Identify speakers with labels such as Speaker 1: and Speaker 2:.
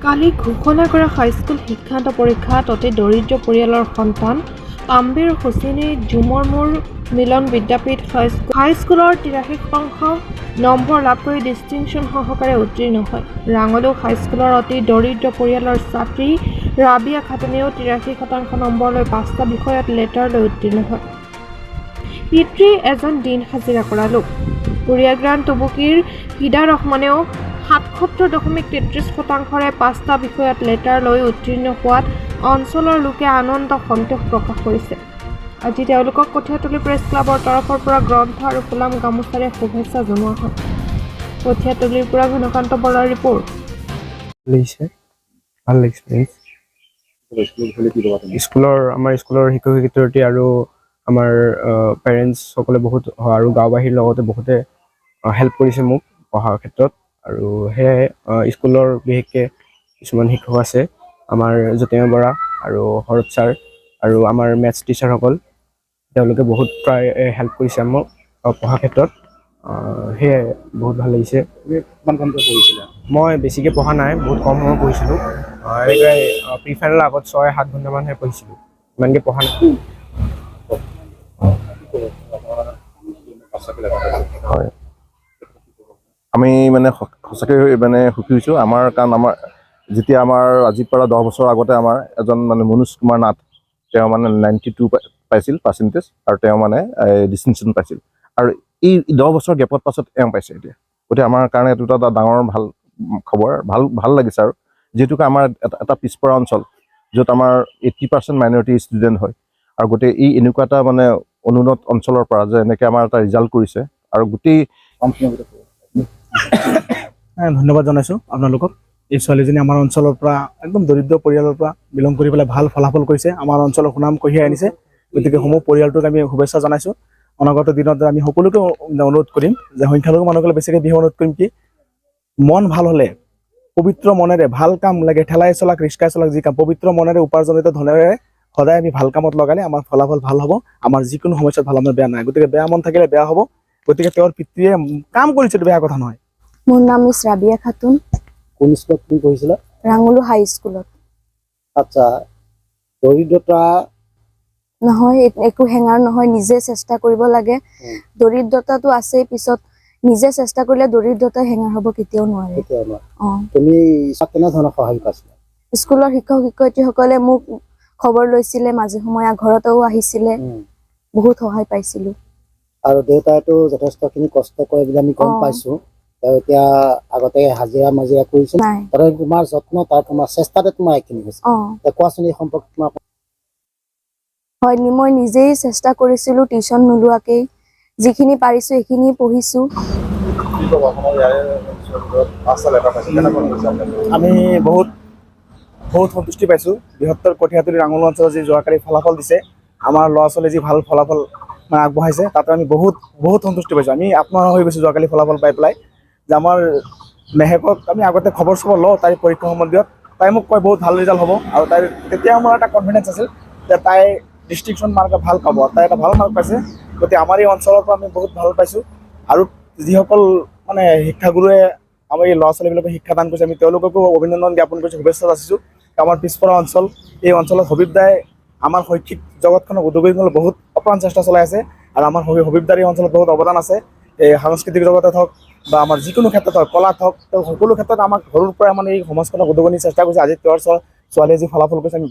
Speaker 1: কালি ঘোষণা কৰা হাইস্কুল শিক্ষান্ত পৰীক্ষাত অতি দৰিদ্ৰ পৰিয়ালৰ সন্তান তাম্বিৰ হুছেইনে জুমৰ মূৰ মিলন বিদ্যাপীঠ হাইস্কুলৰ 83% নম্বৰ লাভ কৰি ডিষ্টিংশ্যন সহকাৰে উত্তীৰ্ণ হয়। ৰাঙলু হাইস্কুলৰ অতি দৰিদ্ৰ পৰিয়ালৰ ছাত্ৰী ৰাবিয়া খাতুনেও 83% নম্বৰ লৈ 5টা বিষয়ত লেটাৰ লৈ উত্তীৰ্ণ হয়। পিতৃ এজন দিন হাজিৰা কৰা লোক। কুৰিয়াগ্ৰাণ টুবুকীৰ হিদা ৰহমানেও 77.33%ৰে 5টা বিষয়ত লেটাৰ লৈ উত্তীৰ্ণ হোৱাত অঞ্চলৰ লোকে আনন্দ সন্তোষ প্ৰকাশ কৰিছে। আজি তেওঁলোকক কঠীয়াতলী প্ৰেছ ক্লাবৰ তৰফৰ পৰা গ্ৰন্থ আৰু ফুলাম গামোচাৰে শুভেচ্ছা জনোৱা হয়। কঠীয়াতলীৰ পৰা ঘনকান্ত বৰাৰ ৰিপৰ্ট।
Speaker 2: ভাল এক্সপিৰিয়েঞ্চ। আমাৰ স্কুলৰ শিক্ষক শিক্ষয়িত্ৰী আৰু আমাৰ পেৰেণ্টছ সকলে বহুত আৰু গাঁওবাসীৰ লগতে বহুতে হেল্প কৰিছে মোক পঢ়াৰ ক্ষেত্ৰত। আৰু সেয়াই স্কুলৰ বিশেষকৈ কিছুমান শিক্ষক আছে, আমাৰ জ্যোতিমা বৰা আৰু শৰৎ ছাৰ আৰু আমাৰ মেথছ টিচাৰসকল, তেওঁলোকে বহুত প্ৰায় হেল্প কৰিছে মোক পঢ়াৰ ক্ষেত্ৰত। সেয়াই বহুত ভাল লাগিছে। মই বেছিকৈ পঢ়া নাই, বহুত কম সময় পঢ়িছিলোঁ। এনেকৈ প্ৰি ফাইনেলৰ আগত 6-7 ঘণ্টামানহে পঢ়িছিলোঁ, ইমানকৈ পঢ়া নাই।
Speaker 3: হয়, আমি মানে সঁচাকৈ মানে সুখী হৈছোঁ। কাৰণ আমাৰ যেতিয়া আমাৰ আজিৰ পৰা 10 বছৰ আগতে আমাৰ এজন মানে মনোজ কুমাৰ নাথ, তেওঁ মানে 92 পাইছিল পাৰ্চেণ্টেজ, আৰু তেওঁ মানে ডিষ্টিংশ্যন পাইছিল। আৰু এই 10 বছৰ গেপৰ পাছত এওঁ পাইছে এতিয়া। গতিকে আমাৰ কাৰণে এইটো এটা ডাঙৰ ভাল খবৰ, ভাল লাগিছে। আৰু যিহেতুকে আমাৰ এটা পিছপৰা অঞ্চল, য'ত আমাৰ 80% মাইনৰিটি ষ্টুডেণ্ট হয়, আৰু গোটেই এই এনেকুৱা এটা মানে অনুন্নত অঞ্চলৰ পৰা যে এনেকৈ আমাৰ এটা ৰিজাল্ট কৰিছে, আৰু গোটেই
Speaker 4: ধন্যবাদ জনাইছোঁ আপোনালোকক। এই ছোৱালীজনী আমাৰ অঞ্চলৰ পৰা একদম দৰিদ্ৰ পৰিয়ালৰ পৰা বিলং কৰি পেলাই ভাল ফলাফল কৰিছে, আমাৰ অঞ্চলৰ সুনাম কঢ়িয়াই আনিছে। গতিকে সমূহ পৰিয়ালটোক আমি শুভেচ্ছা জনাইছোঁ। অনাগত দিনত আমি সকলোকে অনুৰোধ কৰিম যে সংখ্যালঘু মানুহসকলে বেছিকৈ বিহু অনুৰোধ কৰিম কি, মন ভাল হ'লে পবিত্ৰ মনেৰে ভাল কাম লাগে, ঠেলাই চলাক ৰিক্সাই চলাক যি কাম, পবিত্ৰ মনেৰে উপাৰ্জনিত ধনেৰে সদায় আমি ভাল কামত লগালে আমাৰ ফলাফল ভাল হ'ব। আমাৰ যিকোনো সমস্যাত ভাল আমাৰ বেয়া নাই। গতিকে বেয়া মন থাকিলে বেয়া হ'ব। গতিকে তেওঁৰ পিতৃয়ে কাম কৰিছে, বেয়া কথা নহয়।
Speaker 5: মোৰ নাম মিছ ৰাবিয়া খাতুন।
Speaker 6: কোন স্কুলত তুমি পঢ়িছিলা?
Speaker 5: ৰাঙলু হাইস্কুলত।
Speaker 6: আচ্ছা, দৰিদ্ৰতা
Speaker 5: নহয়, একো হেঙাৰ নহয়, নিজে চেষ্টা কৰিব লাগে। দৰিদ্ৰতাটো আছেই, পিছত নিজে চেষ্টা কৰিলে দৰিদ্ৰতা হেঙাৰ হ'ব কেতিয়াও নোৱাৰে।
Speaker 6: তুমি কেনে ধৰণৰ সহায় পাইছিলা?
Speaker 5: স্কুলৰ শিক্ষক শিক্ষয়িত্ৰীসকলে মোক খবৰ লৈছিলে, মাজে সময়ে ঘৰতেও আহিছিলে, বহুত সহায় পাইছিলো।
Speaker 6: আৰু দেউতাইতো যথেষ্টখিনি কষ্ট কৰে বুলি আমি গম পাইছো। তেওঁ এতিয়া আগতে হাজিৰা মাজিৰা কৰিছিল, তোমাৰ যত্ন তোমাৰ চেষ্টাতে তোমাৰ এইখিনি হৈছে। কোৱাচোন এই সম্পৰ্কে তোমাৰ।
Speaker 5: হয়, মই নিজেই চেষ্টা কৰিছিলো, টিউচন নোলোৱাকেই যিখিনি পাৰিছো সেইখিনি পঢ়িছো।
Speaker 4: আমি বহুত সন্তুষ্টি পাইছোঁ। বৃহত্তৰ কঠীয়াতলী ৰাঙলু অঞ্চলত যি যোৱাকালি ফলাফল দিছে, আমাৰ ল'ৰা ছোৱালীয়ে যি ভাল ফলাফল মানে আগবঢ়াইছে, তাতে আমি বহুত সন্তুষ্টি পাইছোঁ। আমি আত্মহাৰা হৈ গৈছোঁ যোৱাকালি ফলাফল পাই পেলাই, যে আমাৰ মেহেকক আমি আগতে খবৰ লওঁ তাইৰ পৰীক্ষা সম্বন্ধীয়ত। তাই মোক কয় বহুত ভাল ৰিজাল্ট হ'ব, আৰু তাইৰ তেতিয়া মোৰ এটা কনফিডেঞ্চ আছিল যে তাই ডিষ্টিংশ্যন মাৰ্ক ভাল পাব। তাই এটা ভাল মাৰ্ক পাইছে। গতিকে আমাৰ এই অঞ্চলৰ পৰা আমি বহুত ভাল পাইছোঁ। আৰু যিসকল মানে শিক্ষাগুৰুৱে আমাৰ এই ল'ৰা ছোৱালীবিলাকক শিক্ষাদান কৰিছে, আমি তেওঁলোককো অভিনন্দন জ্ঞাপন কৰিছোঁ, শুভেচ্ছা যাচিছোঁ। আমাৰ পিছপৰা অঞ্চল, এই অঞ্চলত হবিবদাই আমাৰ শৈক্ষিক জগতখনক উদ্যোগী বহুত অপ্ৰাণ চেষ্টা চলাই আছে। আৰু আমাৰ হবিবদাৰ এই অঞ্চলত বহুত অৱদান আছে। এই সাংস্কৃতিক জগতত হওক বা আমাৰ যিকোনো ক্ষেত্ৰত হওক, কলাত হওক, তেওঁ সকলো ক্ষেত্ৰত আমাক সৰুৰ পৰাই মানে এই সমাজখনক উদগনিৰ চেষ্টা কৰিছে। আজি তেওঁৰ ছোৱালীয়ে যি ফলাফল কৰিছে, আমি